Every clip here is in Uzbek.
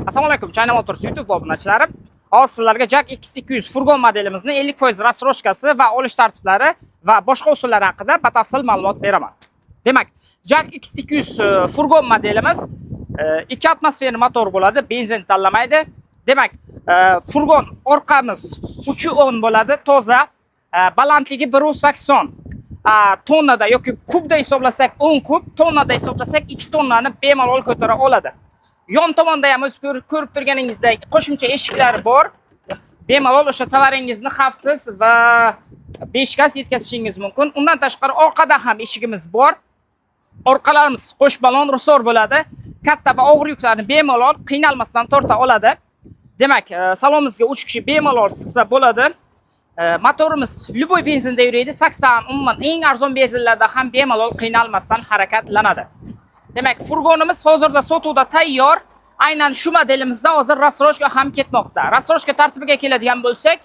Assalomu alaykum, China Motors YouTube obunachilarim. Hozir sizlarga Jack X200 furgon modelimizni 50% rassroshkasi va olish tartiblari va boshqa usullari haqida batafsil ma'lumot beraman. Demak, Jack X200 furgon modelimiz 2 atmosferli motor bo'ladi, benzin tanlamaydi. Demak, furgon orqamiz 3.10 bo'ladi, toza, balandligi 1.80 tonnada yoki kubda hisoblasak 10 kub, tonnada hisoblasak 2 tonnani bemalol ko'tara oladi. Yon tomonda ham ko'rib turganingizdek qo'shimcha eshiklari bor. Bemalol o'sha tovaringizni xavfsiz va beshikasiz yetkazishingiz mumkin. Undan tashqari orqada ham eshigimiz bor. Orqalarimiz qo'sh balon rusor bo'ladi. Katta va og'ir yuklarni bemalol qiynalmasdan torta oladi. Demak, salonimizga 3 kishi bemalol sig'sa bo'ladi. Motorimiz любой benzinda yuradi. 80 umuman eng arzon benzinlarda ham bemalol qiynalmasdan harakatlanadi. Demak, furgonimiz hozirda sotuvda tayyor. Aynan shu modelimizda hozir rassroshka ham ketmoqda. Rassroshka tartibiga keladigan bo'lsak,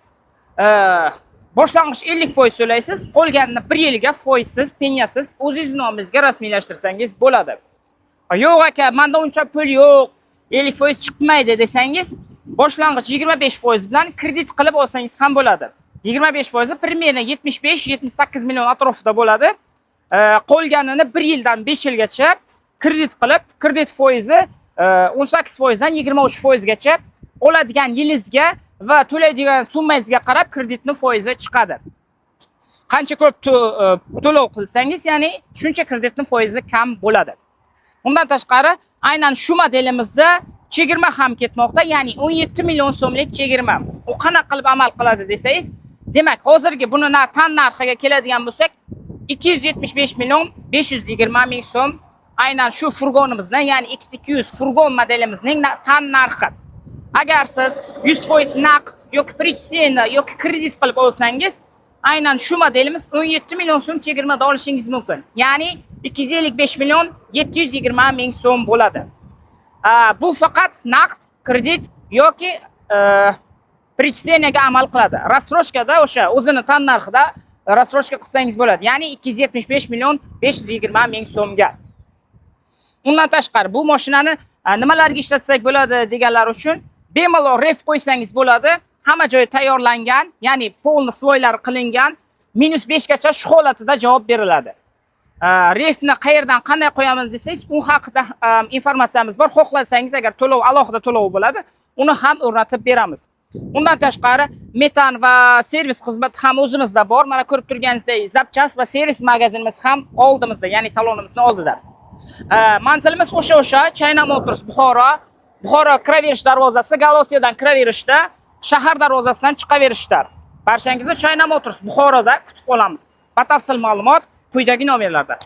boshlang'ich 50% to'laysiz, qolganini 1 yilga foizsiz, penyasiz o'zingiz nomingizga rasmiylashtirsangiz bo'ladi. Yo'q aka, menda uncha pul yo'q, 50% chiqmaydi desangiz, boshlang'ich 25% bilan kredit qilib olsangiz ham bo'ladi. 25% примерно 75-78 million atrofida bo'ladi. Qolganini 1 yildan 5 yilgacha kredit qilib, kredit foizi 18% dan 23% gacha oladigan yilingizga va to'laydigan summangizga qarab kreditning foizi chiqadi. Qancha ko'p to'lov qilsangiz, ya'ni shuncha kreditning foizi kam bo'ladi. Undan tashqari, aynan shu modelimizda chegirma ham ketmoqda, ya'ni 17 million so'mlik chegirma. U qanaqa qilib amal qiladi desangiz, demak, hozirgi buni tan narxiga keladigan bo'lsak, 275 million 520 ming so'm. Aynan shu furgonimizdan, ya'ni X200 furgon modelimizning tan narxi. Agar siz 100% naqd yoki pritsiyenda yoki kredit qilib olsangiz, aynan shu modelimiz 17 million so'm chegirmada olishingiz mumkin. Ya'ni 255 million 720 ming so'm bo'ladi. Bu faqat naqd, kredit yoki pritsiyenaga amal qiladi. Rassroshkada o'sha o'zini tan narxida rassroshka qilsangiz bo'ladi. Ya'ni 275 million 520 ming so'mga. Undan tashqari bu mashinani nimalarga ishlatsak bo'ladi deganlar uchun bemalol ref qo'ysangiz bo'ladi. Hamma joyi tayyorlangan, ya'ni polni sloylari qilingan, -5 gacha shu holatida javob beriladi. Refni qayerdan qanday qo'yamiz desangiz, u haqida informatsiyamiz bor. Xohlasangiz agar to'lov alohida to'lov bo'ladi, uni ham o'rnatib beramiz. Undan tashqari metan va servis xizmati ham o'zimizda bor. Mana ko'rib turganingizdek, zapchast va servis magazinimiz ham oldimizda, ya'ni salonimizning oldida. Manzilimiz o'sha China Motors Buxoro kiraverish darvozasi, Galosiyadan kiraverishda, shahar darvozasidan chiqaverishda. Barchangizni China Motors Buxoroda kutib qolamiz. Batafsil ma'lumot quyidagi nomerlarda.